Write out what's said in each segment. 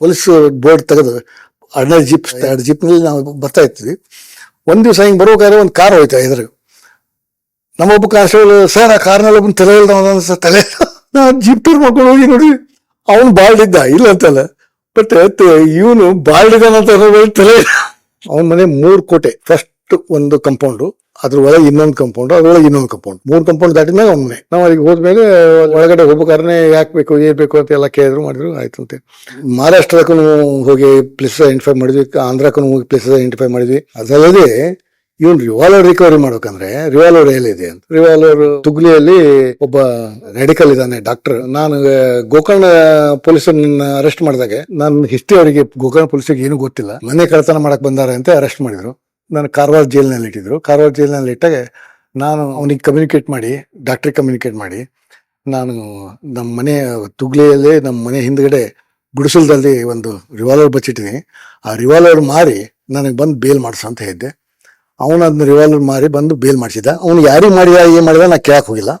Police board ತೆಗೆದು ಅರ್ಧ jeep 2 ಜೀಪ್ನಲ್ಲಿ ನಾವು ಬರ್ತಾ ಇರ್ತೀವಿ. ಒಂದ್ ದಿವಸ ಹಿಂಗೆ ಬರ್ಬೇಕಾದ್ರೆ ಒಂದು ಕಾರ್ ಹೋಯ್ತಾ ಇದ್ರ ನಮ್ಮೊಬ್ಬ ಕಾನ್ಸ್ಟೇಬಲ್ ಸರ್ ಆ ಕಾರ್ನಲ್ಲಿ ಒಬ್ಬನ ತಲೆ ಇಲ್ದ ತಲೆ ನಾ ಜೀಪ್ ಟೂರ್ ಮಾಡ್ಕೊಂಡು ಹೋಗಿ ನೋಡಿ ಅವನು ಬಾಲ್ಡ್ ಇದ್ದ ಇಲ್ಲ ಅಂತಲ್ಲ, ಬಟ್ ಇವನು ಬಾಲ್ಡ್ ಇದ್ದಾನಂತ ತಲೆ. ಅವನ ಮನೆ 3 ಕೋಟೆ, ಫಸ್ಟ್ ಒಂದು ಕಂಪೌಂಡು, ಅದ್ರ ಒಳಗೆ ಇನ್ನೊಂದು ಕಂಪೌಂಡ್, ಅದ್ರೊಳಗೆ ಇನ್ನೊಂದು ಕಂಪೌಂಡ್, 3 ಕಂಪೌಂಡ್ ದಾಟಿದ್ಮೇಲೆ ಅವ್ನ ಮನೆ. ನಾವು ಅಲ್ಲಿಗೆ ಹೋದ್ಮೇಲೆ ಒಳಗಡೆ ಹೋಗ್ಬೇಕಾದ್ರೆ ಯಾಕೆ ಬೇಕು ಏನ್ ಬೇಕು ಅಂತ ಎಲ್ಲ ಕೇಳಿದ್ರು ಮಾಡಿದ್ರು ಆಯ್ತು ಅಂತ. ಮಹಾರಾಷ್ಟ್ರಕ್ಕೂ ಹೋಗಿ ಪ್ಲೇಸಸ್ ಐಡೆಂಟಿಫೈ ಮಾಡಿದ್ವಿ, ಆಂಧ್ರಕ್ಕೂ ಹೋಗಿ ಪ್ಲೇಸಸ್ ಐಡೆಂಟಿಫೈ ಮಾಡಿದ್ವಿ. ಅದಲ್ಲದೆ ಇವನ್ ರಿವಾಲ್ವರ್ ರಿಕವರಿ ಮಾಡ್ಬೇಕಂದ್ರೆ ರಿವಾಲ್ವರ್ ಎಲ್ಲಿದೆ ಅಂತ, ರಿವಾಲ್ವರ್ ತುಗ್ಲಿಯಲ್ಲಿ ಒಬ್ಬ ರೆಡಿಕಲ್ ಇದ್ದಾನೆ ಡಾಕ್ಟರ್. ನಾನು ಗೋಕರ್ಣ ಪೊಲೀಸ್ ಅರೆಸ್ಟ್ ಮಾಡಿದಾಗ ನನ್ನ ಹಿಸ್ಟ್ರಿ ಅವರಿಗೆ ಗೋಕರ್ಣ ಪೊಲೀಸಿಗೆ ಏನು ಗೊತ್ತಿಲ್ಲ, ಮನೆ ಕಳ್ತನ ಮಾಡಕ್ ಬಂದಾರೆ ಅಂತ ಅರೆಸ್ಟ್ ಮಾಡಿದ್ರು. ನಾನು ಕಾರವಾರ ಜೈಲಿನಲ್ಲಿ ಇಟ್ಟಿದ್ರು. ಕಾರವಾರ ಜೈಲಿನಲ್ಲಿ ಇಟ್ಟಾಗ ನಾನು ಅವನಿಗೆ ಕಮ್ಯುನಿಕೇಟ್ ಮಾಡಿ, ಡಾಕ್ಟ್ರಿಗೆ ಕಮ್ಯುನಿಕೇಟ್ ಮಾಡಿ, ನಾನು ನಮ್ಮ ಮನೆ ತುಗ್ಲಿಯಲ್ಲಿ ನಮ್ಮ ಮನೆ ಹಿಂದ್ಗಡೆ ಗುಡಿಸಲದಲ್ಲಿ ಒಂದು ರಿವಾಲ್ವರ್ ಬಚ್ಚಿಟ್ಟಿದ್ದೀನಿ, ಆ ರಿವಾಲ್ವರ್ ಮಾರಿ ನನಗೆ ಬಂದು ಬೇಲ್ ಮಾಡಿಸ ಅಂತ ಹೇಳಿದ್ದೆ. ಅವನು ಅದನ್ನ ರಿವಾಲ್ವರ್ ಮಾರಿ ಬಂದು ಬೇಲ್ ಮಾಡಿಸಿದ. ಅವ್ನು ಯಾರಿಗೆ ಮಾಡಿದ ಏನ್ ಮಾಡಿದ ನಾ ಕೇಳಕ್ ಹೋಗಿಲ್ಲ.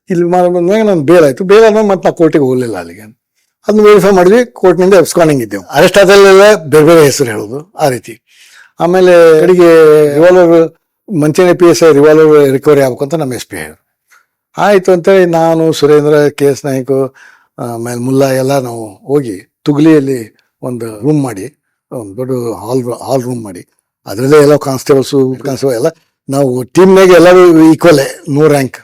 ಇಲ್ಲಿ ಬಂದಾಗ ನಾನು ಬೇಲ್ ಆಯ್ತು. ಬೇಲ್ ಆದ್ಮೇಲೆ ಮತ್ತೆ ನಾ ಕೋರ್ಟಿಗೆ ಹೋಗಲಿಲ್ಲ. ಅಲ್ಲಿಗೆ ಅದನ್ನ ವೆರಿಫೈ ಮಾಡಿದ್ವಿ, ಕೋರ್ಟ್ನಿಂದ ಎಬ್ಸ್ಕಾನಿಂಗ್ ಇದ್ದೆವು. ಅರೆಸ್ಟ್ ಆದಲ್ಲೆಲ್ಲ ಬೇರೆ ಬೇರೆ ಹೆಸರು ಹೇಳೋದು ಆ ರೀತಿ. ಆಮೇಲೆ ಕಡೆಗೆ ರಿವಾಲ್ವರ್ ಮಂಚೇನೆ PSI ರಿವಾಲ್ವರ್ ರಿಕವರಿ ಆಗ್ಬೇಕು ಅಂತ ನಮ್ಮ SP ಹೇಳಿದ್ರು. ಆಯ್ತು ಅಂತೇಳಿ ನಾನು, ಸುರೇಂದ್ರ, KS ನಾಯ್ಕು, ಆಮೇಲೆ ಮುಲ್ಲಾ ಎಲ್ಲ ನಾವು ಹೋಗಿ ತುಗ್ಲಿಯಲ್ಲಿ ಒಂದು ರೂಮ್ ಮಾಡಿ, ಒಂದು ದೊಡ್ಡ ಹಾಲ್ ರೂಮ್ ಮಾಡಿ, ಅದರಲ್ಲೇ ಎಲ್ಲ ಕಾನ್ಸ್ಟೇಬಲ್ ಎಲ್ಲ ನಾವು ಟೀಮ್ನಾಗೆ ಎಲ್ಲರೂ ಈಕ್ವಲ್ 100 ರ್ಯಾಂಕ್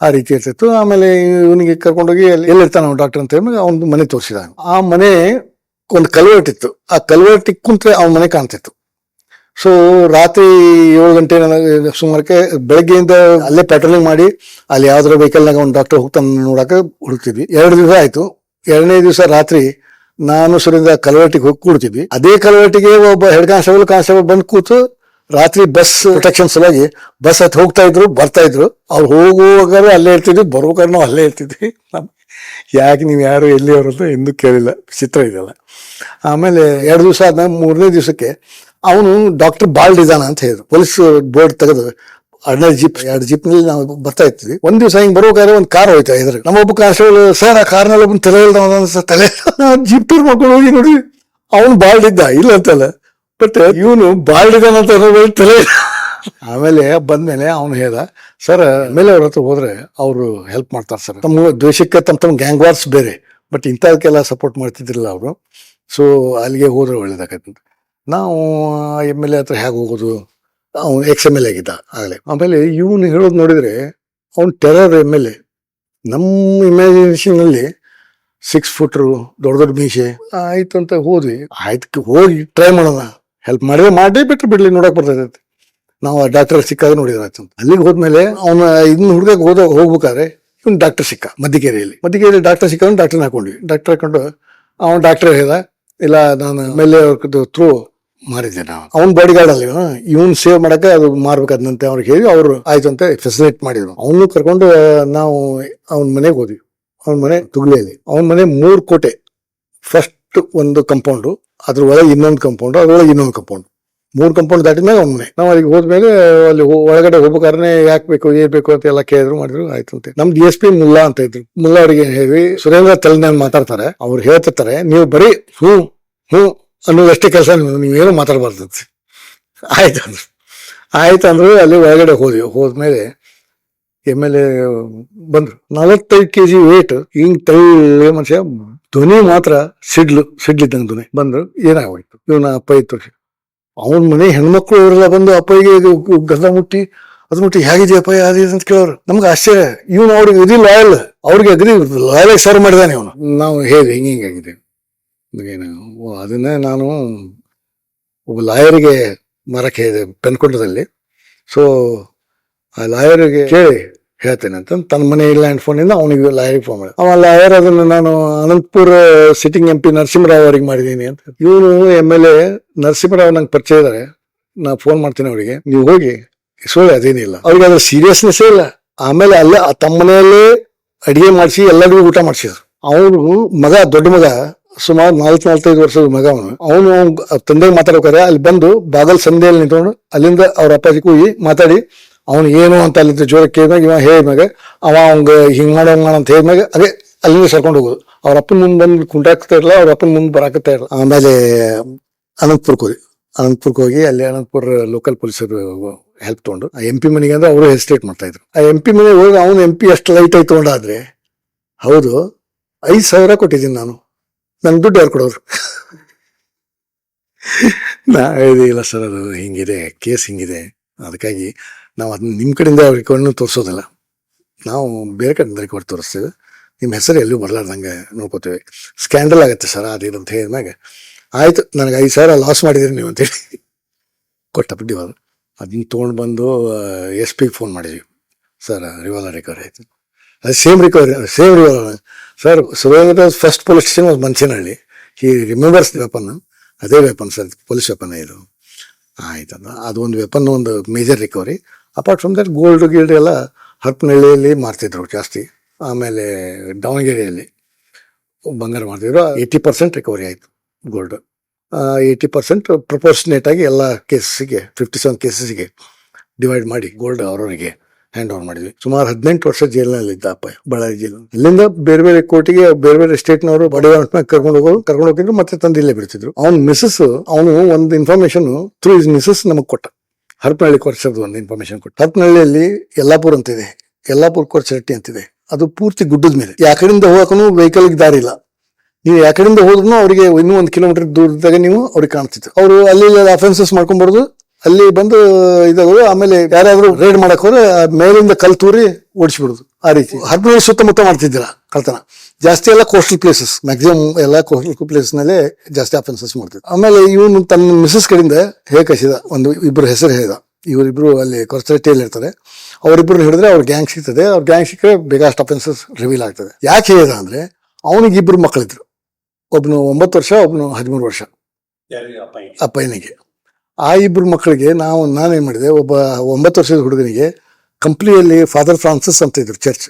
ಆ ರೀತಿ ಇರ್ತಿತ್ತು. ಆಮೇಲೆ ಇವನಿಗೆ ಕರ್ಕೊಂಡೋಗಿ ಎಲ್ಲಿರ್ತಾನೆ ನಾವು ಡಾಕ್ಟರ್ ಅಂತ ಹೇಳಿ ಅವ್ನ ಮನೆ ತೋರಿಸಿದ. ಆ ಮನೆ ಒಂದು ಕಲ್ವರ್ಟ್ ಇತ್ತು, ಆ ಕಲ್ವರ್ಟ್ ಕುಂತ್ರೆ ಅವನ ಮನೆ ಕಾಣ್ತಿತ್ತು. ಸೊ ರಾತ್ರಿ 7 ಗಂಟೆ ಸುಮಾರಕ್ಕೆ ಬೆಳಗ್ಗೆಯಿಂದ ಅಲ್ಲೇ ಪೆಟ್ರೋಲಿಂಗ್ ಮಾಡಿ ಅಲ್ಲಿ ಯಾವ್ದಾರ ವೆಹಿಕಲ್ನಾಗ ಒಂದು ಡಾಕ್ಟರ್ ಹೋಗ್ತಾನೆ ನೋಡಕ್ಕೆ ಹುಡುಕ್ತಿದ್ವಿ. 2 ದಿವಸ ಆಯ್ತು. 2ನೇ ದಿವಸ ರಾತ್ರಿ ನಾನು ಸುರೇಂದ್ರ ಕಲ್ವರ್ಟಿಗೆ ಹೋಗಿ ಕೂಡ್ತಿದ್ವಿ. ಅದೇ ಕಲ್ವರ್ಟಿಗೆ ಒಬ್ಬ ಹೆಡ್ ಕಾನ್ಸ್ಟೇಬಲ್ ಬಂದು ಕೂತು ರಾತ್ರಿ ಬಸ್ ಪ್ರೊಟೆಕ್ಷನ್ ಸಲುವಾಗಿ ಬಸ್ ಹತ್ತಿ ಹೋಗ್ತಾ ಇದ್ರು, ಬರ್ತಾ ಇದ್ರು. ಅವ್ರು ಹೋಗುವಾಗ ಅಲ್ಲೇ ಇರ್ತಿದ್ವಿ, ಬರ್ಬೇಕಾದ್ರೆ ನಾವು ಅಲ್ಲೇ ಇರ್ತಿದ್ವಿ. ಯಾಕೆ ನೀವು ಯಾರು ಎಲ್ಲಿಯವರು ಅಂತ ಎಂದೂ ಕೇಳಿಲ್ಲ. ಚಿತ್ರ ಇದೆಲ್ಲ. ಆಮೇಲೆ 2 ದಿವಸ ಆದ್ಮೇಲೆ 3ನೇ ದಿವಸಕ್ಕೆ ಅವನು ಡಾಕ್ಟರ್ ಬಾಲ್ಡ್ ಇದ್ದಾನ ಅಂತ ಹೇಳಿದ್ರು. ಪೊಲೀಸ್ ಬೋರ್ಡ್ ತೆಗೆದು 2 ಜೀಪ್ನಲ್ಲಿ ನಾವು ಬರ್ತಾ ಇರ್ತೀವಿ. ಒಂದ್ ದಿವಸ ಹಿಂಗೆ ಬರ್ಬೇಕಾದ್ರೆ ಒಂದು ಕಾರ್ ಹೋಯ್ತಾ ಇದ್ರ ನಮ್ಮೊಬ್ಬ ಕಾನ್ಸ್ಟೇಬಲ್ ಸರ್ ಆ ಕಾರ್ನಲ್ಲಿ ಒಬ್ಬನ ತಲೆ ಇಲ್ದ ತಲೆ ಜೀಪ್ ಟೂರ್ ಮಾಡ್ಕೊಂಡು ಹೋಗಿ ನೋಡಿ ಅವನು ಬಾಲ್ಡ್ ಇದ್ದ ಇಲ್ಲ ಅಂತಲ್ಲ, ಬಟ್ ಇವನು ಬಾಲ್ಡ್ ಇದ್ದಾನಂತ ತಲೆ. ಆಮೇಲೆ ಬಂದ್ಮೇಲೆ ಅವನು ಹೇಳ್ದ, ಸರ್ ಮೇಲೆ ಅವ್ರ ಹತ್ರ ಹೋದ್ರೆ ಅವರು ಹೆಲ್ಪ್ ಮಾಡ್ತಾರೆ ಸರ್, ತಮ್ಮ ದ್ವೇಷಕ್ಕೆ ತಮ್ಮ ಗ್ಯಾಂಗ್ ವಾರ್ಸ್ ಬೇರೆ, ಬಟ್ ಇಂಥದಕ್ಕೆಲ್ಲ ಸಪೋರ್ಟ್ ಮಾಡ್ತಿದ್ದಿಲ್ಲ ಅವರು. ಸೊ ಅಲ್ಲಿಗೆ ಹೋದ್ರೆ ಒಳ್ಳೇದಾಗತ್ತಂತ. ನಾವು MLA ಹತ್ರ ಹೇಗೆ ಹೋಗೋದು, ಅವನು XMLA ಆಗಿದ್ದ ಆಗಲೇ. ಆಮೇಲೆ ಇವನು ಹೇಳೋದು ನೋಡಿದ್ರೆ ಅವನು ಟೆರರ್ MLA. ನಮ್ಮ ಇಮ್ಯಾಜಿನೇಷನ್ ನಲ್ಲಿ 6 ಫುಟ್ರು, ದೊಡ್ಡ ದೊಡ್ಡ ಮೀಸೆ. ಆಯ್ತು ಅಂತ ಹೋದ್ವಿ. ಆಯ್ತು ಹೋಗಿ ಟ್ರೈ ಮಾಡೋಣ, ಹೆಲ್ಪ್ ಮಾಡಿದ್ರೆ ಮಾಡಿ, ಬಿಟ್ಟರೆ ಬಿಡ್ಲಿ, ನೋಡಕ್ ಬರ್ತೈತೆ. ನಾವು ಆ ಡಾಕ್ಟರ್ ಸಿಕ್ಕಾಗ ನೋಡಿದ್ರ ಆಯ್ತು. ಅಲ್ಲಿಗೆ ಹೋದ್ಮೇಲೆ ಅವನ ಇದನ್ನ ಹುಡುಗಕ್ಕೆ ಹೋಗ್ಬೇಕಾದ್ರೆ ಇವ್ನು ಡಾಕ್ಟರ್ ಸಿಕ್ಕ ಮಧ್ಯಗೇರಿಯಲ್ಲಿ ಡಾಕ್ಟರ್ ಸಿಕ್ಕ, ಡಾಕ್ಟರ್ನ ಹಾಕೊಂಡ್ವಿ. ಡಾಕ್ಟರ್ ಹಾಕೊಂಡು ಅವನು ಡಾಕ್ಟರ್ ಹೇಳ್ದ, ಇಲ್ಲ ನಾನು ಮೇಲೆ ಥ್ರೂ ಮಾರಿದ್ದೆ. ನಾವು ಅವ್ನ ಬಾಡಿ ಗಾರ್ಡ್ ಅಲ್ಲಿ ಇವನ್ ಸೇವ್ ಮಾಡಕ್ಕೆ ಅದು ಮಾರ್ಬೇಕಾದಂತೆ ಅವ್ರಿಗೆ ಹೇಳಿ ಅವರು ಆಯ್ತು ಅಂತ ಫೆಸಿಲಿಟೇಟ್ ಮಾಡಿದ್ರು. ಅವನು ಕರ್ಕೊಂಡು ನಾವು ಅವನ ಮನೆಗೆ ಹೋದ್ವಿ. ಅವನ ಮನೆ ತುಗ್ಲಿಯಲ್ಲಿ. ಅವನ ಮನೆ 3 ಕೋಟೆ, ಫಸ್ಟ್ ಒಂದು ಕಂಪೌಂಡು, ಅದ್ರ ಒಳಗೆ ಇನ್ನೊಂದು ಕಂಪೌಂಡ್, ಅದ್ರೊಳಗೆ ಇನ್ನೊಂದು ಕಂಪೌಂಡ್, 3 ಕಂಪೌಂಡ್ ದಾಟಿದ್ಮೇಲೆ ಅವ್ನ ಮನೆ. ನಾವು ಅಲ್ಲಿಗೆ ಹೋದ್ಮೇಲೆ ಅಲ್ಲಿ ಒಳಗಡೆ ಹೋಗ್ಬೇಕಾದ್ರೆ ಯಾಕೆ ಬೇಕು ಏನ್ ಬೇಕು ಅಂತ ಎಲ್ಲ ಕೇಳಿದ್ರು ಮಾಡಿದ್ರು ಆಯ್ತು ಅಂತ. ನಮ್ DSP ಮುಲ್ಲಾ ಅಂತ ಇದ್ರು. ಮುಲ್ಲಾ ಅವರಿಗೆ ಹೇಳಿ, ಸುರೇಂದ್ರ ತೆಲಂಗಾಣ ಮಾತಾಡ್ತಾರೆ, ಅವ್ರು ಹೇಳ್ತಿರ್ತಾರೆ, ನೀವು ಬರೀ ಹ್ಞೂ ಅನ್ನೋದಷ್ಟೇ ಕೆಲಸ, ನೀವೇನು ಮಾತಾಡಬಾರ್ದಂತೆ. ಆಯ್ತಂದ್ರು ಅಲ್ಲಿ ಒಳಗಡೆ ಹೋದ್ಮೇಲೆ MLA ಬಂದ್ರು. 45 kg ವೇಟ್, ಹಿಂಗ್ ತಳ್ಳಿ ಮನುಷ್ಯ, ಧ್ವನಿ ಮಾತ್ರ ಸಿಡ್ಲಿದ್ದಂಗೆ ಧ್ವನಿ. ಬಂದ್ರು, ಏನಾಗೋಯ್ತು, ಇವನ ಅಪ್ಪ ಇತ್ತು. ಅವನ ಮನೆ ಹೆಣ್ಮಕ್ಳು ಇವರೆಲ್ಲ ಬಂದು ಅಪ್ಪಯ್ಯಗೆ ಗಂಧ ಮುಟ್ಟಿ ಹೇಗಿದೆ ಅಪ್ಪ ಯಾವ್ದು ಅಂತ ಕೇಳೋರು. ನಮ್ಗೆ ಆಶ್ಚರ್ಯ. ಇವನು ಅವ್ರಿಗೆ ಇದು ಲಾಯಲ್, ಅವ್ರಿಗೆ ಅಗದಿ ಲಾಯಲ್ ಆಗಿ ಸರ್ವ್ ಮಾಡಿದಾನೆ ಇವನು. ನಾವು ಹೇಳಿ ಹಿಂಗಾಗಿದೆ ಅದನ್ನೇ ನಾನು ಒಬ್ಬ ಲಾಯರಿಗೆ ಮಾರಕ್ಕೆ ಹೇಳಿದೆ ಪೆನ್ಕೊಂಡದಲ್ಲಿ. ಸೊ ಆ ಲಾಯರಿಗೆ ಕೇಳಿ ಹೇಳ್ತೇನೆ ಅಂತ ತನ್ನ ಮನೆ ಇಲ್ಲ ಫೋನಿಂದ ಅವನಿಗೆ ಲಾಯರಿಗೆ ಫೋನ್ ಮಾಡಿದೆ. ಅವ ಲಾಯರ್ ಅದನ್ನು ನಾನು ಅನಂತಪುರ ಸಿಟ್ಟಿಂಗ್ MP ನರಸಿಂಹರಾವ್ ಅವರಿಗೆ ಮಾಡಿದ್ದೀನಿ ಅಂತ. ಇವನು MLA ನರಸಿಂಹರಾವ್ ನಂಗೆ ಪರಿಚಯ ಇದ್ದಾರೆ, ನಾ ಫೋನ್ ಮಾಡ್ತೀನಿ ಅವರಿಗೆ, ನೀವು ಹೋಗಿ ಇಸ್ಕೊಳ್ಳಿ, ಅದೇನಿಲ್ಲ. ಅವ್ರಿಗೆ ಅದ್ರ ಸೀರಿಯಸ್ನೆಸ್ಸೇ ಇಲ್ಲ. ಆಮೇಲೆ ಅಲ್ಲೇ ತಮ್ಮ ಮನೆಯಲ್ಲೇ ಅಡಿಗೆ ಮಾಡಿಸಿ ಎಲ್ಲರಿಗೂ ಊಟ ಮಾಡಿಸಿದ್ರು. ಅವನು ಮಗ, ದೊಡ್ಡ ಮಗ, ಸುಮಾರು 4-5 ವರ್ಷದ ಮಗ. ಅವನು ತಂದೆಗೆ ಮಾತಾಡ್ಬೇಕಾರೆ ಅಲ್ಲಿ ಬಂದು ಬಾಗಲ್ ಸಂದೆಯಲ್ಲಿ ನಿಂತ್ಕೊಂಡು ಅಲ್ಲಿಂದ ಅವ್ರ ಅಪ್ಪಾಜಿ ಕೂಗಿ ಮಾತಾಡಿ ಅವನು ಏನು ಅಂತ ಅಲ್ಲಿಂದ ಜೋರ ಕೇಳಿದಾಗ ಇವ ಹೇಳಿದ್ಮ್ಯಾಗ ಅವ ಅವಂಗ ಹಿಂಗ್ ಮಾಡ ಅಂತ ಹೇಳಿದ್ಮ್ಯಾಗ ಅದೇ ಅಲ್ಲಿಂದ ಸರ್ಕೊಂಡು ಹೋಗೋದು. ಅವ್ರ ಅಪ್ಪನ ಮುಂದೆ ಬಂದು ಕುಂಟಾಕ್ತಾ ಇರಲ್ಲ, ಅವ್ರ ಅಪ್ಪನ ಮುಂದೆ ಬರಾಕತ್ತಾ ಇರಲ್ಲ. ಆಮೇಲೆ ಅನಂತಪುರಕ್ಕೆ ಹೋಗಿ ಅಲ್ಲಿ ಅನಂತಪುರ ಲೋಕಲ್ ಪೊಲೀಸರು ಹೆಲ್ಪ್ ತಗೊಂಡು ಆ MP ಮನೆಗೆ ಅಂದ್ರೆ ಅವರು ಹೆಸಿಟೇಟ್ ಮಾಡ್ತಾ ಇದ್ರು. ಆ MP ಮನೆಗೆ ಹೋಗಿ ಅವನು MP ಅಷ್ಟು ಲೈಟ್ ಆಗಿ ತಗೊಂಡಾದ್ರೆ, ಹೌದು 5,000 ಕೊಟ್ಟಿದ್ದೀನಿ ನಾನು, ನನ್ ದುಡ್ಡು ಯಾರು ಕೊಡೋರು? ನಾ ಹೇಳಿದೆ, ಇಲ್ಲ ಸರ್ ಅದು ಹಿಂಗಿದೆ, ಕೇಸ್ ಹಿಂಗಿದೆ, ಅದಕ್ಕಾಗಿ ನಾವು ಅದನ್ನ ನಿಮ್ಮ ಕಡೆಯಿಂದ ಅವ್ರಿಗೆ ಕಣ್ಣು ತೋರಿಸೋದಿಲ್ಲ, ನಾವು ಬೇರೆ ಕಡೆಯಿಂದ ರಿಕಾರ್ಡ್ ತೋರಿಸ್ತೇವೆ, ನಿಮ್ಮ ಹೆಸರು ಎಲ್ಲೂ ಬರಲಾರ್ದಂಗೆ ನೋಡ್ಕೋತೇವೆ, ಸ್ಕ್ಯಾಂಡಲ್ ಆಗುತ್ತೆ ಸರ್ ಅದೇನು ಅಂತ ಹೇಳಿದ್ಮ್ಯಾಗ, ಆಯ್ತು ನನಗೆ 5,000 ಲಾಸ್ ಮಾಡಿದ್ರಿ ನೀವು ಅಂತೇಳಿ ಕೊಟ್ಟಬಿಟ್ಟು ಅದನ್ನ ತೊಗೊಂಡು ಬಂದು SP ಫೋನ್ ಮಾಡಿದ್ವಿ. ಸರ್ ರಿವಾಲ್ವರ್ ರಿಕವರಿ ಆಯಿತು. ಅದು same revolver sir. Surendra first police station was Manchenahalli. He remembers weapon, ಅದೇ ವೆಪನ್ ಸರ್, ಪೊಲೀಸ್ ವೆಪನ್ ಇದು. ಆಯ್ತದ ಅದು ಒಂದು ವೆಪನ್, ಒಂದು major recovery. Apart from that gold ಎಲ್ಲ ಹರಪನಹಳ್ಳಿಯಲ್ಲಿ ಮಾರ್ತಿದ್ರು ಜಾಸ್ತಿ. ಆಮೇಲೆ ದಾವಣಗೆರೆಯಲ್ಲಿ ಬಂಗಾರ ಮಾಡ್ತಿದ್ರು. 80% ರಿಕವರಿ ಆಯಿತು ಗೋಲ್ಡ್. 80% ಪ್ರಪೋರ್ಷನೇಟ್ ಆಗಿ ಎಲ್ಲ ಕೇಸಸ್ಗೆ 57 ಕೇಸಸ್ಗೆ ಡಿವೈಡ್ ಮಾಡಿ ಗೋಲ್ಡ್ ಅವರವರಿಗೆ ಹ್ಯಾಂಡ್ ಓವರ್ ಮಾಡಿದ್ವಿ. ಸುಮಾರು 18 ವರ್ಷ ಜೈಲಿನಲ್ಲಿದ್ದ ಅಪ್ಪ, ಬಳ್ಳಾರಿ ಜೈಲು. ಇಲ್ಲಿಂದ ಬೇರೆ ಬೇರೆ ಕೋರ್ಟಿಗೆ ಬೇರೆ ಬೇರೆ ಸ್ಟೇಟ್ನವರು ಬಾಡಿ ವಾರಂಟ್ ಕರ್ಕೊಂಡು ಹೋಗಿದ್ರು, ಮತ್ತೆ ತಂದು ಇಲ್ಲೇ ಬಿಡ್ತಿದ್ರು. ಅವ್ನ ಮಿಸಸ್, ಅವನು ಒಂದು ಇನ್ಫಾರ್ಮೇಶನ್ ಥ್ರೂ ಇಸ್ ಮಿಸಸ್ ನಮಗ್ ಕೊಟ್ಟ. ಹರಪನಹಳ್ಳಿ ಕೊರ್ಚರ್ದು ಒಂದು ಇನ್ಫಾರ್ಮೇಶನ್ ಕೊಟ್ಟ. ಹರಪನಹಳ್ಳಿಯಲ್ಲಿ ಯಲ್ಲಾಪುರ ಅಂತಿದೆ, ಯಲ್ಲಾಪುರ ಕೊರ್ಚರಟ್ಟಿ ಅಂತಿದೆ, ಅದು ಪೂರ್ತಿ ಗುಡ್ಡದ ಮೇಲೆ. ಯಾಕಡೆಯಿಂದ ಹೋಗಕ್ಕೂ ವೆಹಿಕಲ್ಗೆ ದಾರಿ ಇಲ್ಲ. ನೀವು ಯಾಕಡೆಯಿಂದ ಹೋದ್ರು ಅವರಿಗೆ ಇನ್ನೂ 1 ಕಿಲೋಮೀಟರ್ ದೂರದಾಗ ನೀವು ಅವ್ರಿಗೆ ಕಾಣ್ತಿತ್ತು. ಅವರು ಅಲ್ಲಿ ಅಫೆನ್ಸಸ್ ಮಾಡ್ಕೊಂಡ್ಬಾರ್ದು, ಅಲ್ಲಿ ಬಂದು ಇದಾಗೋದು. ಆಮೇಲೆ ಯಾರಾದ್ರೂ ರೈಡ್ ಮಾಡಕ್ ಹೋದ್ರೆ ಮೇಲಿಂದ ಕಲ್ ತೂರಿ ಓಡಿಸ್ಬಿಡುದು. ಆ ರೀತಿ ಹರಪನಹಳ್ಳಿ ಸುತ್ತಮುತ್ತ ಮಾಡ್ತಿದ್ದೀರಾ ಕಳ್ತನ. ಜಾಸ್ತಿ ಎಲ್ಲ ಕೋಸ್ಟಲ್ ಪ್ಲೇಸಸ್, ಮ್ಯಾಕ್ಸಿಮಮ್ ಎಲ್ಲ ಕೋಸ್ಟಲ್ ಪ್ಲೇಸ್ ನಲ್ಲೇ ಜಾಸ್ತಿ ಅಫೆನ್ಸಸ್ ಮಾಡ್ತಿದ್ರು. ಆಮೇಲೆ ಇವನು ತನ್ನ ಮಿಸಸ್ ಕಡೆಯಿಂದ ಹೇಗೆ ಕಸಿದ, ಇಬ್ಬರು ಹೆಸರು ಹೇಳಿದ. ಇವರಿಬ್ರು ಅಲ್ಲಿ ಕೊರಚರಟ್ಟಿಯಲ್ಲಿ ಇರ್ತಾರೆ. ಅವರಿಬ್ರು ಹಿಡಿದ್ರೆ ಅವ್ರ ಗ್ಯಾಂಗ್ ಸಿಗ್ತದೆ. ಅವ್ರ ಗ್ಯಾಂಗ್ ಸಿಕ್ಕರೆ ಬೇಕಾಷ್ಟು ಅಫೆನ್ಸಸ್ ರಿವೀಲ್ ಆಗ್ತದೆ. ಯಾಕೆ ಹೇಳಿದ ಅಂದ್ರೆ, ಅವನಿಗೆ 2 ಮಕ್ಕಳಿದ್ರು. ಒಬ್ನು 9 ವರ್ಷ, ಒಬ್ನು 13 ವರ್ಷ ಅಪ್ಪಯ್ಯನಿಗೆ. ಆ 2 ಮಕ್ಕಳಿಗೆ ನಾನೇನ್ ಮಾಡಿದೆ, ಒಬ್ಬ 9 ವರ್ಷದ ಹುಡುಗನಿಗೆ ಕಂಪ್ನಿಯಲ್ಲಿ ಫಾದರ್ ಫ್ರಾನ್ಸಿಸ್ ಅಂತ ಇದ್ರು ಚರ್ಚ್,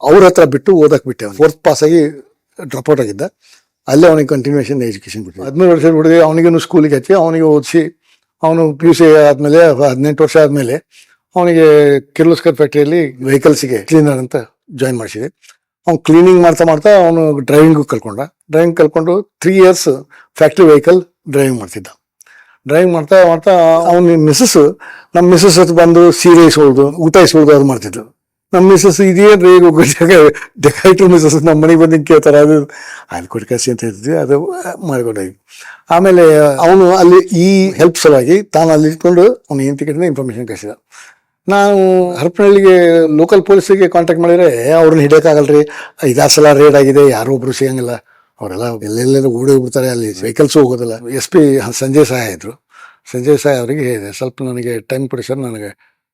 ಅವ್ರ ಹತ್ರ ಬಿಟ್ಟು ಓದಕ್ ಬಿಟ್ಟೆ. 4th ಪಾಸ್ ಆಗಿ ಡ್ರಾಪ್ ಔಟ್ ಆಗಿದ್ದ. ಅಲ್ಲೇ ಅವನಿಗೆ ಕಂಟಿನ್ಯೂಷನ್ ಎಜುಕೇಶನ್ ಬಿಟ್ಟು 13 ವರ್ಷದ ಹುಡುಗ ಅವನಿಗೂ ಸ್ಕೂಲಿಗೆ ಹಚ್ಚಿ ಅವನಿಗೆ ಓದಿಸಿ, ಅವನು PUC ಆದ್ಮೇಲೆ 18 ವರ್ಷ ಆದ್ಮೇಲೆ ಅವನಿಗೆ ಕಿರ್ಲೋಸ್ಕರ್ ಫ್ಯಾಕ್ಟ್ರಿಯಲ್ಲಿ ವೆಹಿಕಲ್ಸ್ಗೆ ಕ್ಲೀನರ್ ಅಂತ ಜಾಯಿನ್ ಮಾಡಿಸಿದೆ. ಅವ್ನು ಕ್ಲೀನಿಂಗ್ ಮಾಡ್ತಾ ಅವನು ಡ್ರೈವಿಂಗ್ ಕಲ್ಕೊಂಡು 3 years ಫ್ಯಾಕ್ಟ್ರಿ ವೆಹಿಕಲ್ ಡ್ರೈವಿಂಗ್ ಮಾಡ್ತಿದ್ದ. ಡ್ರೈವಿಂಗ್ ಮಾಡ್ತಾ ಅವನ ನಮ್ಮ ಮಿಸ್ಸಸ್ ಹತ್ರ ಬಂದು ಸೀರೆ ಇಸ್ಕೊಳ್ಳೋದು, ಊಟ ಇಸ್ಕೊಳ್ಳೋದು ಅದು ಮಾಡ್ತಿದ್ರು. ನಮ್ಮ ಮಿಸ್ಸಸ್ ಇದೇನ್ರಿ ಡೆಕಾಯ್ಟ್ರು ಮಿಸ್ಸಸ್ ನಮ್ಮ ಮನೆಗೆ ಬಂದು ಕೇಳ್ತಾರೆ, ಅದು ಅಲ್ಲಿ ಕೊಡ್ಕಾಸಿ ಅಂತ ಹೇಳ್ತಿದ್ವಿ, ಅದು ಮಾಡ್ಕೊಂಡೋಗಿ. ಆಮೇಲೆ ಅವನು ಅಲ್ಲಿ ಈ ಹೆಲ್ಪ್ ಸಲುವಾಗಿ ತಾನು ಅಲ್ಲಿ ಇಟ್ಕೊಂಡು ಅವ್ನು ಏನು ಟಿಕೆಟ್ನ ಇನ್ಫಾರ್ಮೇಶನ್ ಕಳಿಸಿದ. ನಾವು ಹರಪನಹಳ್ಳಿಗೆ ಲೋಕಲ್ ಪೊಲೀಸಿಗೆ ಕಾಂಟ್ಯಾಕ್ಟ್ ಮಾಡಿದ್ರೆ ಅವ್ರನ್ನ ಹಿಡಿಯೋಕ್ಕಾಗಲ್ರಿ, 5-6 ಸಲ ರೇಡ್ ಆಗಿದೆ, ಯಾರು ಒಬ್ರು ಸಿಗಂಗಿಲ್ಲ, ಅವರೆಲ್ಲ ಎಲ್ಲೆಲ್ಲ ಓಡಿ ಹೋಗ್ಬಿಡ್ತಾರೆ, ಅಲ್ಲಿ ವೆಹಿಕಲ್ಸು ಹೋಗೋದಿಲ್ಲ. SP ಸಂಜಯ್ ಸಾಯ್ ಇದ್ರು. ಸಂಜಯ್ ಸಾಯ್ ಅವರಿಗೆ ಹೇಳಿದೆ, ಸ್ವಲ್ಪ ನನಗೆ ಟೈಮ್ ಕೊಡಿ ಸರ್, ನನಗೆ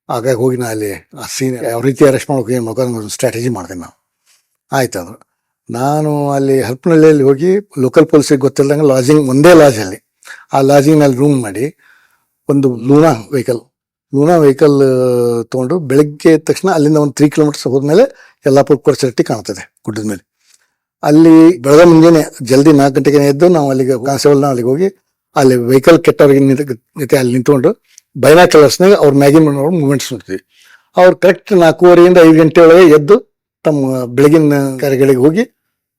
ಆಗಾಗ ಹೋಗಿ ನಾ ಅಲ್ಲಿ ಆ ಸೀನ್ ಯಾವ ರೀತಿ ಅರೆಸ್ಟ್ ಮಾಡೋಕೆ ಏನು ಒಂದು ಸ್ಟ್ರಾಟಜಿ ಮಾಡ್ತೇನೆ ನಾವು. ಆಯ್ತು ಅದು. ನಾನು ಅಲ್ಲಿ ಹರಪನಹಳ್ಳಿಯಲ್ಲಿ ಹೋಗಿ ಲೋಕಲ್ ಪೊಲೀಸಿಗೆ ಗೊತ್ತಿಲ್ಲದಂಗೆ ಒಂದೇ ಲಾಜಲ್ಲಿ, ಆ ಲಾಜಿಂಗ್ನಲ್ಲಿ ರೂಮ್ ಮಾಡಿ ಒಂದು ಲೂನಾ ವೆಹಿಕಲ್ ತೊಗೊಂಡು ಬೆಳಗ್ಗೆ ಎದ್ದ ತಕ್ಷಣ ಅಲ್ಲಿಂದ ಒಂದು 3 kilometers ಹೋದ್ಮೇಲೆ ಯಲ್ಲಾಪುರ ಕೊರಚರಟ್ಟಿ ಕಾಣ್ತದೆ ಗುಡ್ಡದ ಮೇಲೆ. ಅಲ್ಲಿ ಬೆಳಗ್ಗೆ ಮುಂಜಾನೆ ಜಲ್ದಿ 4 ಗಂಟೆಗೆ ಎದ್ದು ನಾವು ಅಲ್ಲಿಗೆ ಕಾನ್ಸ್ಟೇಬಲ್ನ ಅಲ್ಲಿಗೆ ಹೋಗಿ ಅಲ್ಲಿ ವೆಹಿಕಲ್ ಕೆಟ್ಟವ್ರಿಗೆ ಅಲ್ಲಿ ನಿಂತ್ಕೊಂಡು ಬೈನಾಕ್ಯುಲರ್ಸ್ನಾಗ ಅವ್ರ ಮ್ಯಾಗಿನ್ ಮೂವ್ಮೆಂಟ್ಸ್ ನೋಡ್ತೀವಿ. ಅವ್ರು ಕರೆಕ್ಟ್ 4:15 5 ಗಂಟೆ ಒಳಗೆ ಎದ್ದು ತಮ್ಮ ಬೆಳಗಿನ ಕಾರ್ಯಗಳಿಗೆ ಹೋಗಿ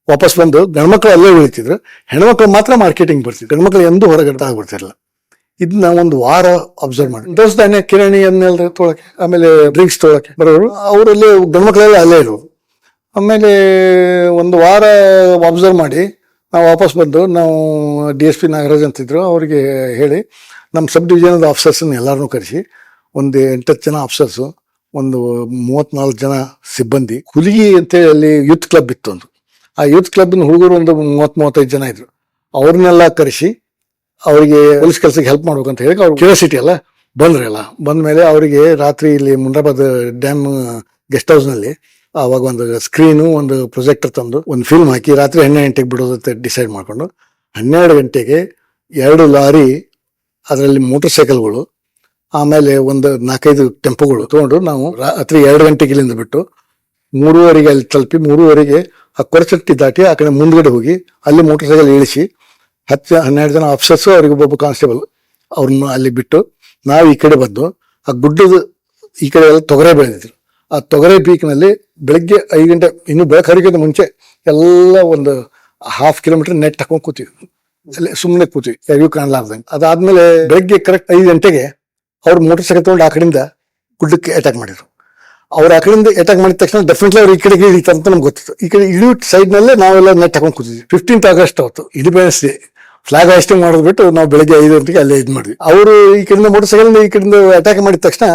ವಾಪಸ್ ಬಂದು ಗಂಡ್ಮಕ್ಳು ಅಲ್ಲೇ ಉಳಿತಿದ್ರು, ಹೆಣ್ಮಕ್ಳು ಮಾತ್ರ ಮಾರ್ಕೆಟಿಂಗ್ ಬರ್ತಿದ್ರು. ಗಂಡ್ಮಕ್ಳು ಎಂದೂ ಹೊರಗಡೆ ಆಗ್ಬಿಡ್ತಿರಲಿಲ್ಲ. ಇದನ್ನ ಒಂದು ವಾರ ಅಬ್ಸರ್ವ್ ಮಾಡಿ, ದೋಸ್ ಧಾನ್ಯ ಕಿರಾಣಿ ಅದನ್ನೆಲ್ಲ ತೊಗೊಳಕ್ಕೆ, ಆಮೇಲೆ ಡ್ರಿಂಕ್ಸ್ ತೊಗೊಳಕ್ಕೆ ಬರೋರು ಅವರಲ್ಲಿ ಗಂಡ್ಮಕ್ಳೆಲ್ಲ ಅಲ್ಲೇ ಇರೋರು. ಆಮೇಲೆ ಒಂದು ವಾರ ಅಬ್ಸರ್ವ್ ಮಾಡಿ ನಾವು ವಾಪಸ್ ಬಂದು ನಾವು DSP ನಾಗರಾಜ್ ಅಂತಿದ್ರು, ಅವರಿಗೆ ಹೇಳಿ ನಮ್ಮ ಸಬ್ ಡಿವಿಷನ್ ಆಫೀಸರ್ಸನ್ನ ಎಲ್ಲರನ್ನೂ ಕರೆಸಿ ಒಂದು 8-10 ಜನ ಆಫೀಸರ್ಸು, ಒಂದು 34 ಜನ ಸಿಬ್ಬಂದಿ, ಹುಲಿಗಿ ಅಂತೇಳಿ ಅಲ್ಲಿ ಯೂತ್ ಕ್ಲಬ್ ಇತ್ತು ಒಂದು, ಆ ಯೂತ್ ಕ್ಲಬ್ನ ಹುಡುಗರು ಒಂದು 30-35 ಜನ ಇದ್ರು. ಅವ್ರನ್ನೆಲ್ಲ ಕರೆಸಿ ಅವರಿಗೆ ಪೊಲೀಸ್ ಕೆಲಸಕ್ಕೆ ಹೆಲ್ಪ್ ಮಾಡ್ಬೇಕಂತ ಹೇಳಿ ಅವ್ರು ಕ್ಯೂರಿಯಾಸಿಟಿ ಎಲ್ಲ ಬಂದ್ರಲ್ಲ. ಬಂದ್ಮೇಲೆ ಅವರಿಗೆ ರಾತ್ರಿ ಇಲ್ಲಿ ಮುಂಡ್ರಾಬಾದ್ ಡ್ಯಾಮ್ ಗೆಸ್ಟ್ ಹೌಸ್ನಲ್ಲಿ ಅವಾಗ ಒಂದು ಸ್ಕ್ರೀನು, ಒಂದು ಪ್ರೊಜೆಕ್ಟರ್ ತಂದು ಒಂದು ಫಿಲ್ಮ್ ಹಾಕಿ ರಾತ್ರಿ 12 ಗಂಟೆಗೆ ಬಿಡೋದಂತ ಡಿಸೈಡ್ ಮಾಡ್ಕೊಂಡು 12 ಗಂಟೆಗೆ 2 ಲಾರಿ, ಅದರಲ್ಲಿ ಮೋಟರ್ ಸೈಕಲ್ಗಳು, ಆಮೇಲೆ ಒಂದು 4-5 ಟೆಂಪೋಗಳು ತೊಗೊಂಡು ನಾವು ರಾತ್ರಿ 2 ಗಂಟೆಗೆ ಇಲ್ಲಿಂದ ಬಿಟ್ಟು 3:15 ಅಲ್ಲಿ ತಲುಪಿ 3:15 ಆ ಕೊರಚಟ್ಟಿ ದಾಟಿ ಆ ಕಡೆ ಮುಂದ್ಗಡೆ ಹೋಗಿ ಅಲ್ಲಿ ಮೋಟರ್ ಸೈಕಲ್ ಇಳಿಸಿ 10-12 ಜನ ಆಫೀಸರ್ಸು, ಅವ್ರಿಗೆ ಒಬ್ಬೊಬ್ಬ ಕಾನ್ಸ್ಟೇಬಲ್, ಅವ್ರನ್ನ ಅಲ್ಲಿ ಬಿಟ್ಟು ನಾವು ಈ ಕಡೆ ಬಂದು ಆ ಗುಡ್ಡದ ಈ ಕಡೆ ಎಲ್ಲ ತೊಗರೆ ಬೆಳೆದಿದ್ರು, ಆ ತೊಗರೆ ಪೀಕ್ನಲ್ಲಿ ಬೆಳಗ್ಗೆ 5 ಗಂಟೆ ಇನ್ನು ಬೆಳಕು ಹರಿಯೋದು ಮುಂಚೆ ಎಲ್ಲ ಒಂದು 1/2 ಕಿಲೋಮೀಟರ್ ನೆಟ್ ಹಾಕೊಂಡು ಕೂತೀವಿ, ಅಲ್ಲಿ ಸುಮ್ಮನೆ ಕೂತೀವಿ ಯಾರಿಗೂ ಕಾಣಲಾರ್ದಂಗೆ. ಅದಾದ್ಮೇಲೆ ಬೆಳಗ್ಗೆ ಕರೆಕ್ಟ್ 5 ಗಂಟೆಗೆ ಅವ್ರು ಮೋಟರ್ ಸೈಕಲ್ ತಗೊಂಡು ಆ ಕಡೆಯಿಂದ ಗುಡ್ಡಕ್ಕೆ ಅಟ್ಯಾಕ್ ಮಾಡಿದ್ರು. ಅವ್ರು ಆ ಕಡೆಯಿಂದ ಅಟ್ಯಾಕ್ ಮಾಡಿದ ತಕ್ಷಣ ಡೆಫಿನೆಟ್ಲಿ ಅವ್ರು ಈ ಕಡೆಗೆ ಇಳಿತಾರೆ ಅಂತ ನಮ್ಗೆ ಗೊತ್ತಿತ್ತು. ಈ ಕಡೆ ಇಳಿಯೋ ಸೈಡ್ ನಲ್ಲೇ ನಾವೆಲ್ಲ ನೆಟ್ ಹಾಕೊಂಡು ಕೂತಿದ್ವಿ. 15th ಆಗಸ್ಟ್ ಅವತ್ತು ಇಂಡಿಪೆಂಡೆನ್ಸ್ ಡೇ ಫ್ಲಾಗ್ ಹಾಸ್ಟಿಂಗ್ ಮಾಡೋದು ಬಿಟ್ಟು ನಾವು ಬೆಳಗ್ಗೆ 5 ಗಂಟೆಗೆ ಅಲ್ಲೇ ಇದು ಮಾಡಿದ್ವಿ. ಅವರು ಈ ಕಡೆಯಿಂದ ಮೋಟರ್ ಸೈಕಲ್ ಈ ಕಡೆಯಿಂದ ಅಟ್ಯಾಕ್ ಮಾಡಿದ ತಕ್ಷಣ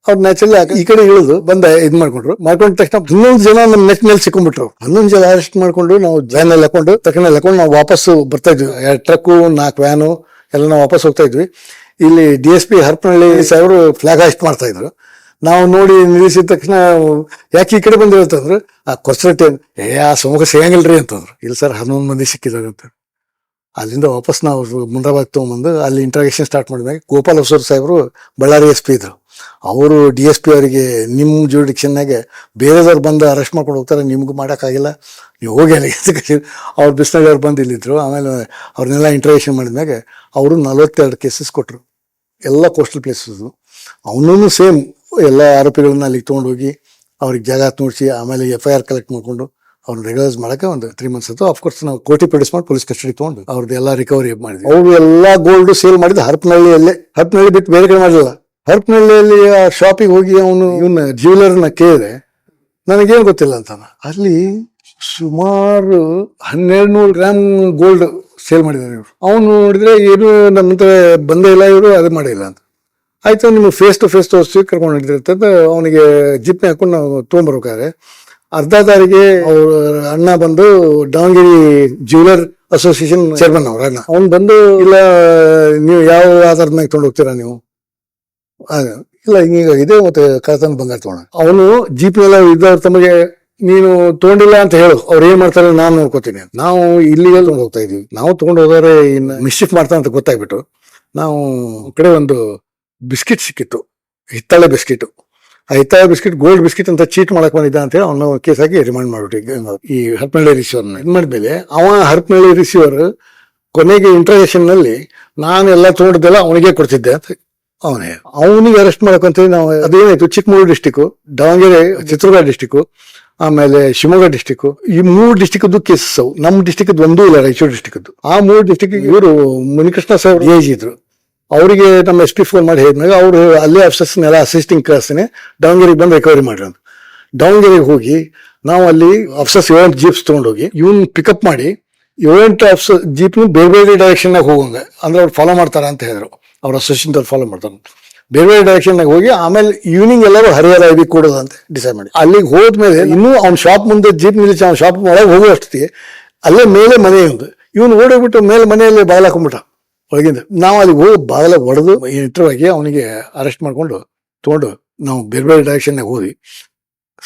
ಅವ್ರು ನ್ಯಾಚುರಲಿ ಈ ಕಡೆ ಇಳಿದು ಬಂದ ಇದು ಮಾಡ್ಕೊಂಡ ತಕ್ಷಣ 11 ಜನ ನಮ್ಮ ನೆಟ್ ಮೇಲೆ ಸಿಕ್ಕೊಂಡ್ಬಿಟ್ರು. 11 ಜನ ಅರೆಸ್ಟ್ ಮಾಡ್ಕೊಂಡು ನಾವು ವ್ಯಾನ್ ಅಲ್ಲಿ ಹಾಕೊಂಡು ತಕ್ಷಣ ಹಾಕೊಂಡು ನಾವು ವಾಪಸ್ ಬರ್ತಾ ಇದ್ವಿ. 2 ಟ್ರಕ್ಕು 4 ವ್ಯಾನು ಎಲ್ಲ ನಾವು ವಾಪಸ್ ಹೋಗ್ತಾ ಇದ್ವಿ. ಇಲ್ಲಿ DSP ಹರಪನಹಳ್ಳಿ ಸಾಹೇಬರು ಫ್ಲಾಗ್ ಹಾಸ್ಟ್ ಮಾಡ್ತಾ ಇದ್ರು. ನಾವು ನೋಡಿ ನಿಲ್ಲಿಸಿದ ತಕ್ಷಣ ಯಾಕೆ ಈ ಕಡೆ ಬಂದಿರುತ್ತಂದ್ರೆ ಆ ಕೊಸ್ರಟ್ಟಿ ಆ ಸಮೂಹ ಸಿಗಂಗಿಲ್ರಿ ಅಂತಂದ್ರು. ಇಲ್ಲ ಸರ್ 11 ಮಂದಿ ಸಿಕ್ಕಿದ್ದಾರೆ ಅಂತ. ಅಲ್ಲಿಂದ ವಾಪಸ್ ನಾವು ಮುಂಡ್ರಾಬಾದ್ ತೊಗೊಂಬಂದು ಅಲ್ಲಿ ಇಂಟ್ರಾಗೇಷನ್ ಸ್ಟಾರ್ಟ್ ಮಾಡಿದಾಗ ಗೋಪಾಲ್ ಹೊಸೂರು ಸಾಹೇಬರು ಬಳ್ಳಾರಿ SP ಇದ್ರು. ಅವರು DSP ಅವರಿಗೆ ನಿಮ್ಮ ಜೂರಿಡಿಕ್ಷನ್ನಾಗೆ ಬೇರೆದವ್ರು ಬಂದು ಅರೆಸ್ಟ್ ಮಾಡ್ಕೊಂಡು ಹೋಗ್ತಾರೆ, ನಿಮ್ಗೆ ಮಾಡೋಕ್ಕಾಗಿಲ್ಲ, ನೀವು ಹೋಗಿ ಅಲ್ಲಿ ಅವ್ರು ಬಿಸ್ನಳ್ಳಿ ಬಂದು ಇಲ್ಲಿದ್ರು. ಆಮೇಲೆ ಅವ್ರನ್ನೆಲ್ಲ ಇಂಟ್ರಾಗೇಷನ್ ಮಾಡಿದಾಗ ಅವರು 42 ಕೇಸಸ್ ಕೊಟ್ಟರು, ಎಲ್ಲ ಕೋಸ್ಟಲ್ ಪ್ಲೇಸಸ್ಸು. ಅವನೂ ಸೇಮ್ ಎಲ್ಲ ಆರೋಪಿಗಳನ್ನ ಅಲ್ಲಿಗೆ ತೊಗೊಂಡೋಗಿ ಅವ್ರಿಗೆ ಜಾಗ ತೋರಿಸಿ ಆಮೇಲೆ FIR ಕಲೆಕ್ಟ್ ಮಾಡಿಕೊಂಡು ಅವ್ರನ್ನ ರೆಗ್ಯುಲೈಸ್ ಮಾಡೋಕೆ ಒಂದು 3 months ಆಯ್ತು. ಅಫ್ಕೋರ್ಸ್ ನಾವು ಕೋರ್ಟಿಗೆ ಪ್ರೊಡ್ಯೂಸ್ ಮಾಡಿ ಪೊಲೀಸ್ ಕಸ್ಟಡಿ ತೊಗೊಂಡು ಅವ್ರದ್ದು ಎಲ್ಲ ರಿಕವರಿ ಮಾಡಿದ್ವಿ. ಅವರು ಎಲ್ಲ ಗೋಲ್ಡ್ ಸೇಲ್ ಮಾಡಿದ್ದು ಹರಪನಹಳ್ಳಿಯಲ್ಲೇ. ಹರಪನಹಳ್ಳಿ ಬಿಟ್ಟು ಬೇರೆ ಕಡೆ ಮಾಡಲಿಲ್ಲ. ಹರಪನಹಳ್ಳಿಯಲ್ಲಿ ಆ ಶಾಪಿಗೆ ಹೋಗಿ ಅವನು ಇವನ್ನ ಜ್ಯುವೆಲರ್ನ ಕೇಳಿದೆ, ನನಗೇನು ಗೊತ್ತಿಲ್ಲ ಅಂತ. ಅಲ್ಲಿ ಸುಮಾರು 1200 ಗ್ರಾಮ್ ಗೋಲ್ಡ್ ಸೇಲ್ ಮಾಡಿದ್ದಾರೆ ಇವರು. ಅವನು ನೋಡಿದ್ರೆ ಏನು ನಮ್ಮ ಹತ್ರ ಬಂದೇ ಇಲ್ಲ, ಇವರು ಅದೇ ಮಾಡಿಲ್ಲ ಅಂತ. ಆಯ್ತು, ನಿಮ್ಗೆ ಫೇಸ್ ಟು ಫೇಸ್ ತೋರಿಸ್ತೀವಿ ಕರ್ಕೊಂಡು ಹಿಡಿದಿರ್ತದೆ. ಅವನಿಗೆ ಜಿಪ್ನೆ ಹಾಕೊಂಡು ನಾವು ತೊಗೊಂಬರ್ಬೇಕಾದ್ರೆ ಅರ್ಧ ದಾರಿಗೆ ಅವ್ರ ಅಣ್ಣ ಬಂದು ದಾವಣಗೆರೆ ಜ್ಯುವೆಲರ್ ಅಸೋಸಿಯೇಷನ್ ಚೇರ್ಮನ್ ಅವ್ರ ಅಣ್ಣ. ಅವ್ನು ಬಂದು ಇಲ್ಲ ನೀವು ಯಾವ ಆಧಾರದ ಮ್ಯಾಗ ತೊಗೊಂಡು ಹೋಗ್ತೀರಾ ನೀವು? ಇಲ್ಲ ಹಿಂಗಾಗಿದೆ, ಮತ್ತೆ ಕಳ್ತನ ಬಂಗಾರ ತಗೋಣ. ಅವನು ಜೀಪ್ನೆಲ್ಲ ಇದ್ದವ್ರ ತಮಗೆ ನೀನು ತಗೊಂಡಿಲ್ಲ ಅಂತ ಹೇಳು, ಅವ್ರು ಏನ್ ಮಾಡ್ತಾರೆ ನಾನು ನೋಡ್ಕೋತೀನಿ ಅಂತ. ನಾವು ಇಲ್ಲಿಗೆ ತಗೊಂಡು ಹೋಗ್ತಾ ಇದೀವಿ. ನಾವು ತಗೊಂಡು ಹೋದರೆ ಇನ್ನು ಮಿಸ್ಚಿಫ್ ಮಾಡ್ತಾ ಅಂತ ಗೊತ್ತಾಗ್ಬಿಟ್ಟು ನಾವು ಕಡೆ ಒಂದು ಬಿಸ್ಕಿಟ್ ಸಿಕ್ಕಿತ್ತು, ಹಿತ್ತಾಳೆ ಬಿಸ್ಕಿಟ್. ಆ ಹಿತ್ತಾಳೆ ಬಿಸ್ಕಿಟ್ ಗೋಲ್ಡ್ ಬಿಸ್ಕಿಟ್ ಅಂತ ಚೀಟ್ ಮಾಡಕ್ ಬಂದಿದ್ದ ಅಂತ ಹೇಳಿ ಅವನು ಕೇಸ್ ಹಾಕಿ ರಿಮಾಂಡ್ ಮಾಡ್ಬಿಟ್ಟು ಈ ಹರಪನಹಳ್ಳಿ ರಿಸೀವರ್ನ ಇದು ಮಾಡಿದ್ಮೇಲೆ ಅವ ಹರಪನಹಳ್ಳಿ ರಿಸೀವರ್ ಕೊನೆಗೆ ಇಂಟ್ರಾಗೇಷನ್ ನಲ್ಲಿ ನಾನು ಎಲ್ಲ ತಗೊಂಡಿದ್ದೆಲ್ಲ ಅವನಿಗೆ ಕೊಡ್ತಿದ್ದೆ ಅಂತ ಅವನಿಗೆ ಅರೆಸ್ಟ್ ಮಾಡಕ್ಕಂತ ನಾವು ಅದೇನಾಯ್ತು, ಚಿಕ್ಕಮಗಳೂರು ಡಿಸ್ಟಿಕ್, ದಾವಣಗೆರೆ ಚಿತ್ರದುರ್ಗ ಡಿಸ್ಟಿಕ್, ಆಮೇಲೆ ಶಿವಮೊಗ್ಗ ಡಿಸ್ಟಿಕ್, ಈ 3 ಡಿಸ್ಟಿಕ್ದು ಕೇಸಸ್ ಅವು. ನಮ್ಮ ಡಿಸ್ಟಿಕ್ ಒಂದೂ ಇಲ್ಲ, ರಾಯಚೂರು ಡಿಸ್ಟಿಕ್. ಆ 3 ಡಿಸ್ಟಿಕ್ ಇವರು ಮುನಿಕೃಷ್ಣ ಸಾಹೇಬ್ AG ಇದ್ರು. ಅವರಿಗೆ ನಮ್ಮ SP ಫೋನ್ ಮಾಡಿ ಹೇಳಿದ್ಮೇಲೆ ಅವರು ಅಲ್ಲೇ ಆಫೀಸರ್ಸ್ನೆಲ್ಲ ಅಸಿಸ್ಟಿಂಗ್ ಕಳಿಸ್ತೀನಿ ದಾವಣಗೆರೆಗೆ ಬಂದು ರಿಕವರಿ ಮಾಡ್ರಿ ಅಂತ. ದಾವಣಗೆರೆಗೆ ಹೋಗಿ ನಾವು ಅಲ್ಲಿ ಆಫೀಸರ್ಸ್ 7 ಜೀಪ್ಸ್ ತೊಗೊಂಡೋಗಿ ಇವನ್ ಪಿಕಪ್ ಮಾಡಿ 7 ಆಫೀಸರ್ ಜೀಪ್ನ ಬೇರೆ ಬೇರೆ ಡೈರೆಕ್ಷನ್ನಾಗ ಹೋಗಂಗ ಅಂದ್ರೆ ಅವ್ರು ಫಾಲೋ ಮಾಡ್ತಾರ ಅಂತ ಹೇಳಿದ್ರು. ಅವ್ರ ಅಸೋಸಿಯೇಷನ್ ಫಾಲೋ ಮಾಡ್ತಾರೆ. ಬೇರೆ ಬೇರೆ ಡೈರೆಕ್ಷನ್ನಾಗ ಹೋಗಿ ಆಮೇಲೆ ಈವ್ನಿಂಗ್ ಎಲ್ಲರೂ ಹರಿಹರ ಐಬಿ ಕೊಡೋದು ಅಂತ ಡಿಸೈಡ್ ಮಾಡಿ ಅಲ್ಲಿಗೆ ಹೋದ್ಮೇಲೆ ಇನ್ನೂ ಅವ್ನ ಶಾಪ್ ಮುಂದೆ ಜೀಪ್ ನಿಲ್ಲಿಸಿ ಅವ್ನ ಶಾಪ್ ಒಳಗೆ ಹೋಗೋ ಅಷ್ಟೊತ್ತಿಗೆ ಅಲ್ಲೇ ಮೇಲೆ ಮನೆ ಒಂದು ಇವನು ಓಡೋಗ್ಬಿಟ್ಟು ಮೇಲೆ ಮನೆಯಲ್ಲಿ ಬಾಗಿಲು ಹಾಕೊಂಡ್ಬಿಟ್ಟ ಒಳಗಿಂದ. ನಾವು ಅಲ್ಲಿಗೆ ಹೋಗಿ ಬಾಗಿಲ ಹೊಡೆದು ಎಂಟ್ರವಾಗಿ ಅವನಿಗೆ ಅರೆಸ್ಟ್ ಮಾಡ್ಕೊಂಡು ತೊಗೊಂಡು ನಾವು ಬೇರೆ ಬೇರೆ ಡೈರೆಕ್ಷನ್ನಾಗ ಹೋದ್ವಿ.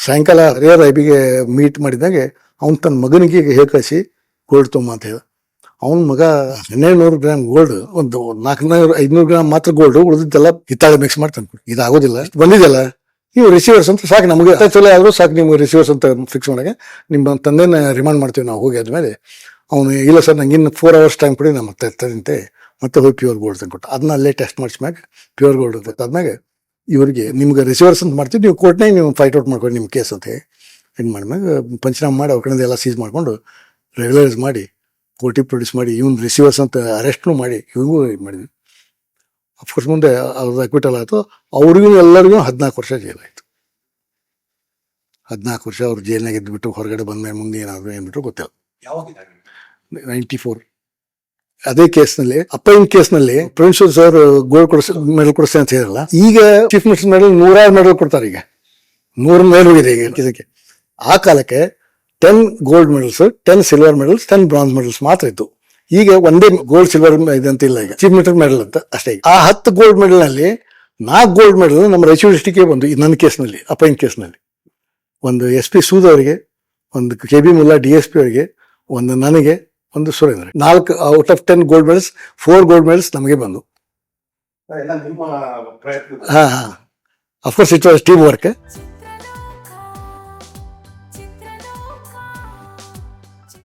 ಸಾಯಂಕಾಲ ಹರಿಹರ ಐಬಿಗೆ ಮೀಟ್ ಮಾಡಿದಾಗೆ ಅವ್ನು ತನ್ನ ಮಗನಿಗೆ ಹೇಳಿ ಕಳಿಸಿ ಗೋಲ್ಡ್ ತೊಗೊಂಬ ಅಂತ ಹೇಳ. ಅವನ ಮಗ 1200 ಗ್ರಾಮ್ ಗೋಲ್ಡ್, ಒಂದು 400-500 ಗ್ರಾಮ್ ಮಾತ್ರ ಗೋಲ್ಡ್, ಉಳಿದಿದ್ದೆಲ್ಲ ಹಿತ್ತಾಳೆ ಮಿಕ್ಸ್ ಮಾಡಿ ತಂದ್ಕೊಡಿ. ಇದಾಗೋದಿಲ್ಲ, ಬಂದಿದ್ದಲ್ಲ ನೀವು ರಿಸೀವರ್ಸ್ ಅಂತ ಸಾಕು, ನಮಗೆ ಚಲೋ ಆದರೂ ಸಾಕು, ನಿಮ್ಗೆ ರಿಸೀವರ್ಸ್ ಅಂತ ಫಿಕ್ಸ್ ಮಾಡಕ್ಕೆ ನಿಮ್ಮ ತಂದೆನ ರಿಮಾಂಡ್ ಮಾಡ್ತೀವಿ ನಾವು ಹೋಗಿ. ಆದ್ಮೇಲೆ ಅವನು ಇಲ್ಲ ಸರ್ ನಂಗೆ ಇನ್ನು 4 hours ಟೈಮ್ ಕೊಡಿ, ನಾನು ಮತ್ತೆ ಹೋಗಿ ಪ್ಯೂರ್ ಗೋಲ್ಡ್ ತಂದ್ಕೊಟ್ಟು ಅದನ್ನ ಅಲ್ಲೇ ಟೆಸ್ಟ್ ಮಾಡಿಸ್ಮ್ಯಾಗ ಪ್ಯೂರ್ ಗೋಲ್ಡ್ ಅಂತ ಆದ್ಮೇಲೆ ಇವರಿಗೆ ನಿಮ್ಗೆ ರಿಸೀವರ್ಸ್ ಅಂತ ಮಾಡ್ತೀವಿ, ನೀವು ಕೋರ್ಟ್ನಾಗ ನೀವು ಫೈಟ್ ಔಟ್ ಮಾಡ್ಕೊಂಡು ನಿಮ್ಮ ಕೇಸ್ ಅಂತ ಇದು ಮಾಡಿದ್ಮ್ಯಾಗ ಪಂಚನಾಮ ಮಾಡಿ ಅವ್ರ ಕಡೆಯಿಂದ ಎಲ್ಲ ಸೀಸ್ ಮಾಡ್ಕೊಂಡು ರೆಗ್ಯುಲರೈಸ್ ಮಾಡಿ ಕೋರ್ಟಿಗೆ ಪ್ರೊಡ್ಯೂಸ್ ಮಾಡಿ ಇವನ್ ರಿಸೀವರ್ಸ್ ಅಂತ ಅರೆಸ್ಟ್ನು ಮಾಡಿ ಇವ್ರಿಗೂ ಇದು ಮಾಡಿದ್ವಿ. ಅಫ್ಕೋರ್ಸ್ ಮುಂದೆ ಅವ್ರದ್ದು ಅಕ್ವಿಟಲ್ ಆಯಿತು. ಅವ್ರಿಗೂ ಎಲ್ಲರಿಗೂ 14 ವರ್ಷ ಜೈಲ್ ಆಯಿತು. 14 ವರ್ಷ ಅವ್ರು ಜೈಲ್ನಾಗ ಇದ್ಬಿಟ್ಟು ಹೊರಗಡೆ ಬಂದ ಮುಂದೆ ಏನಾದ್ರು ಏನ್ಬಿಟ್ರು ಗೊತ್ತಿಲ್ಲ. 94 ಅದೇ ಕೇಸ್ನಲ್ಲಿ ಅಪ್ಪೈನ್ ಕೇಸ್ನಲ್ಲಿ ಪ್ರಿನ್ಸಿಪಲ್ ಸರ್ ಗೋಲ್ಡ್ ಮೆಡಲ್ ಕೊಡಿಸ್ತೇನೆ ಅಂತ ಹೇಳಿರಲ್ಲ, ಈಗ ಚೀಫ್ ಮಿನಿಸ್ಟರ್ ಮೆಡಲ್ 100 ಮೆಡಲ್ ಕೊಡ್ತಾರೆ. ಈಗ 100 ಮೇಲೆ ಹೋಗಿದೆ ಈಗ ಇದಕ್ಕೆ. ಆ ಕಾಲಕ್ಕೆ 10 gold medals, 10 silver medals, 10 bronze medals ಮಾತ್ರ ಇತ್ತು. ಈಗ ಒಂದೇ ಗೋಲ್ಡ್ ಸಿಲ್ವರ್ ಇದಂತ ಇಲ್ಲ, ಈಗ ಚೀಫ್ ಮಿನಿಸ್ಟರ್ ಮೆಡಲ್ ಅಂತ ಅಷ್ಟೇ. ಆ 10 ಗೋಲ್ಡ್ ಮೆಡಲ್ ನಲ್ಲಿ 4 ಗೋಲ್ಡ್ ಮೆಡಲ್ ನಮ್ಮ ರಾಯಚೂರು ಡಿಸ್ಟಿಕ್ಗೆ ಬಂದು ನನ್ನ ಕೇಸ್ನಲ್ಲಿ ಅಪ್ಪೈನ್ ಕೇಸ್ನಲ್ಲಿ. ಒಂದು SP ಸೂದ್ ಅವರಿಗೆ, ಒಂದು KB ಮುಲ್ಲಾ DSP ಅವರಿಗೆ, ಒಂದು ನನಗೆ, ಒಂದು Surendra. 4 out of 10 gold medals, 4 gold medals ನಮಗೆ ಬಂದು. Of course it was team work.